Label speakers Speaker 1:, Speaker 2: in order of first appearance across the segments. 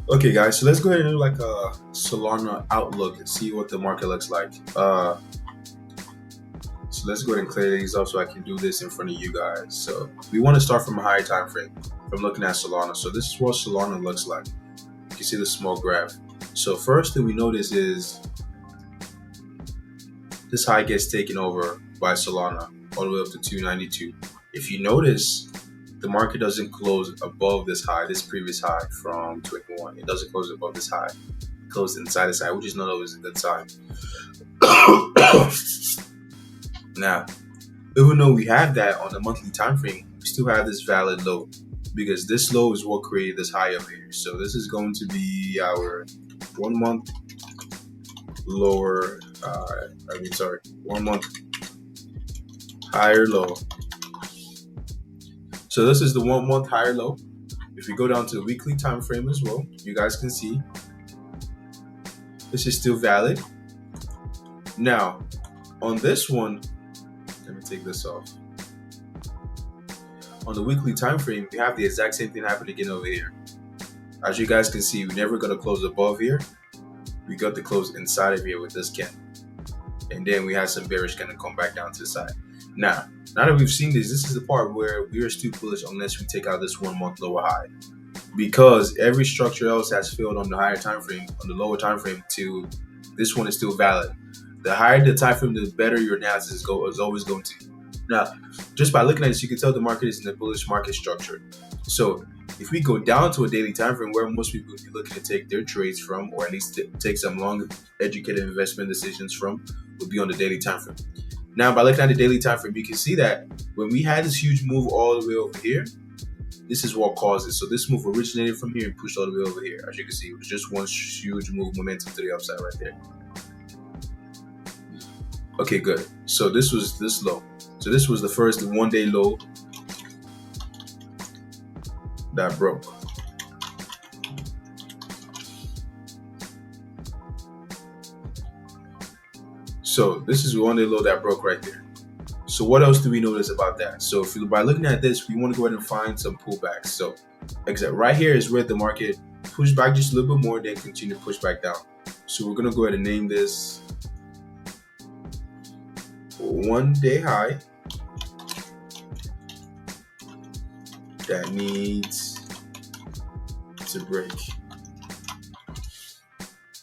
Speaker 1: Okay, guys, so let's go ahead and do like a Solana outlook and see what the market looks like. So let's go ahead and clear these up so I can do this in front of you guys. So we want to start from a higher time frame. From looking at Solana, so this is what Solana looks like. You can see the small graph. So first thing we notice is this high gets taken over by Solana all the way up to 292. If you notice, the market doesn't close above this high, this previous high from 21. It doesn't close above this high. It closed inside this high, which is not always a good sign. Now, even though we have that on the monthly time frame, we still have this valid low because this low is what created this high up here. So this is going to be our 1 month lower, 1 month higher low. So this is the 1 month higher low. If we go down to the weekly time frame as well, you guys can see this is still valid. Now, on this one, let me take this off. On the weekly time frame, we have the exact same thing happen again over here. As you guys can see, we never got to close above here. We got to close inside of here with this candle. And then we had some bearish candle come back down to the side. Now that we've seen this is the part where we are still bullish unless we take out this 1 month lower high. Because every structure else has failed on the higher time frame, on the lower time frame, to this one is still valid. The higher the time frame, the better your analysis is always going to. Now, just by looking at this, you can tell the market is in a bullish market structure. So if we go down to a daily time frame where most people would be looking to take their trades from, or at least take some long educated investment decisions from, would be on the daily time frame. Now, by looking at the daily time frame, you can see that when we had this huge move all the way over here, this is what caused it. So this move originated from here and pushed all the way over here. As you can see, it was just one huge move, momentum to the upside right there. Okay, good. So this was this low. So this was the first 1 day low that broke. So this is 1 day low that broke right there. So what else do we notice about that? So if by looking at this, we want to go ahead and find some pullbacks. So except right here is where the market pushed back just a little bit more, then continue to push back down. So we're gonna go ahead and name this 1 day high that needs to break.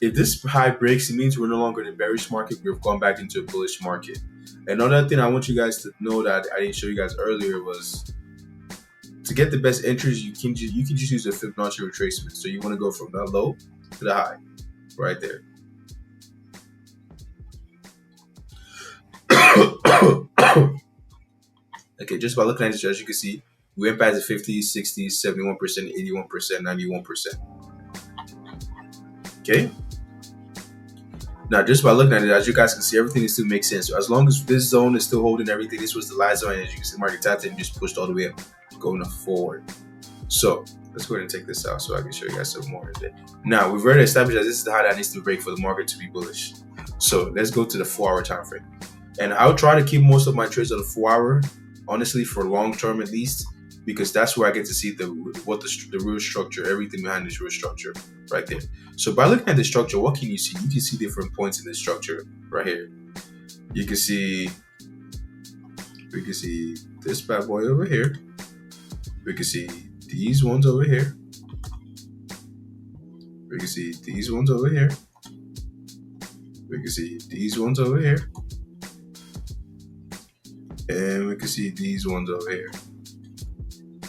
Speaker 1: If this high breaks, it means we're no longer in a bearish market. We've gone back into a bullish market. Another thing I want you guys to know that I didn't show you guys earlier was to get the best entries, you can just use a Fibonacci retracement. So you want to go from that low to the high, right there. Okay, just by looking at this, as you can see, we went past the 50, 60, 71%, 81%, 91%. Okay. Now, just by looking at it, as you guys can see, everything still makes sense. So as long as this zone is still holding everything, this was the last zone, and as you can see, the market tapped and just pushed all the way up, going forward. So let's go ahead and take this out so I can show you guys some more of it. Now, we've already established that this is the high that needs to break for the market to be bullish. So let's go to the 4-hour time frame. And I'll try to keep most of my trades on the 4-hour, honestly, for long term at least, because that's where I get to see the real structure, everything behind this real structure right there. So by looking at the structure, what can you see? You can see different points in the structure right here. We can see this bad boy over here. We can see these ones over here. We can see these ones over here. We can see these ones over here. And we can see these ones over here.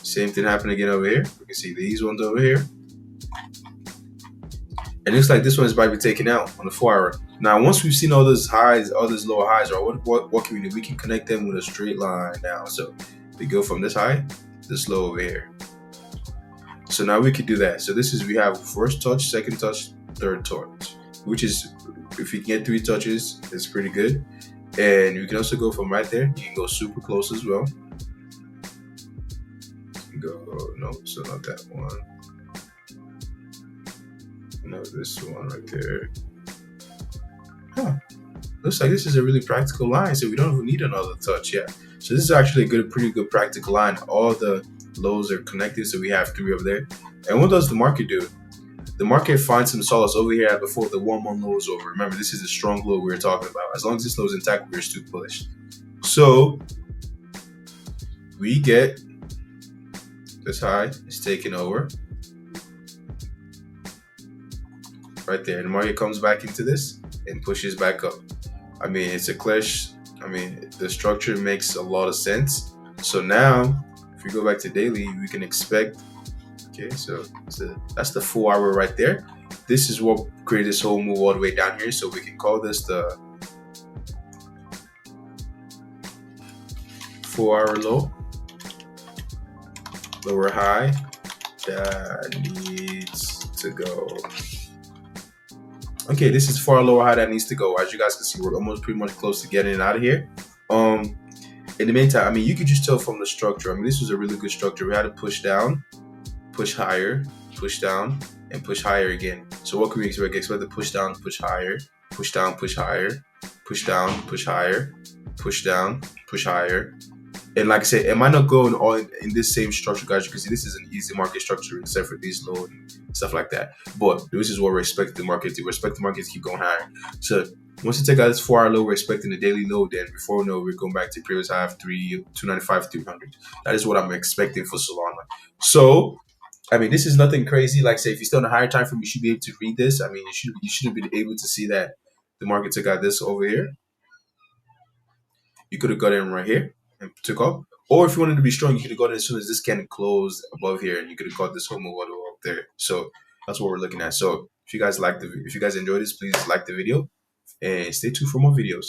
Speaker 1: Same thing happened again over here. We can see these ones over here. And it looks like this one is about to be taken out on the 4-hour. Now, once we've seen all those highs, all those lower highs, or what can we do? We can connect them with a straight line now. So we go from this high to this low over here. So now we could do that. So this is, we have first touch, second touch, third touch, which is, if you can get 3 touches, it's pretty good. And you can also go from right there. You can go super close as well. No, so not that one. No, this one right there. Looks like this is a really practical line, so we don't even need another touch yet. So this is actually a pretty good practical line. All the lows are connected, so we have 3 over there. And what does the market do? the market finds some solace over here at before the 1-month low is over. Remember, this is a strong low we were talking about. As long as this low is intact, we're still bullish. So we get this high is taken over right there. The market comes back into this and pushes back up. I mean, it's a clear. I mean, the structure makes a lot of sense. So now, if we go back to daily, we can expect. Okay, so that's the 4 hour right there. This is what created this whole move all the way down here. So we can call this the 4 hour low, lower high that needs to go. Okay, this is 4 hour lower high that needs to go. As you guys can see, we're almost pretty much close to getting it out of here. In the meantime, I mean, you could just tell from the structure. I mean, this was a really good structure. We had to push down, push higher, push down, and push higher again. So what can we expect? Expect to push down, push higher, push down, push higher, push down, push higher, push down, push higher. And like I said, it might not go all in this same structure, guys. You can see this is an easy market structure except for these low and stuff like that. But this is what we're expecting the market to. We're expecting the market to keep going higher. So once you take out this 4 hour low, we're expecting the daily low. Then before we know, we're going back to previous high of 295, 300. That is what I'm expecting for Solana. So I mean, this is nothing crazy. Like, say, if you're still in a higher time frame, you should be able to read this. I mean, you should have been able to see that the market took out this over here. You could have got in right here and took off. Or if you wanted to be strong, you could have got in as soon as this candle closed above here, and you could have got this whole move all the way up there. So that's what we're looking at. So if you guys enjoyed this, please like the video and stay tuned for more videos.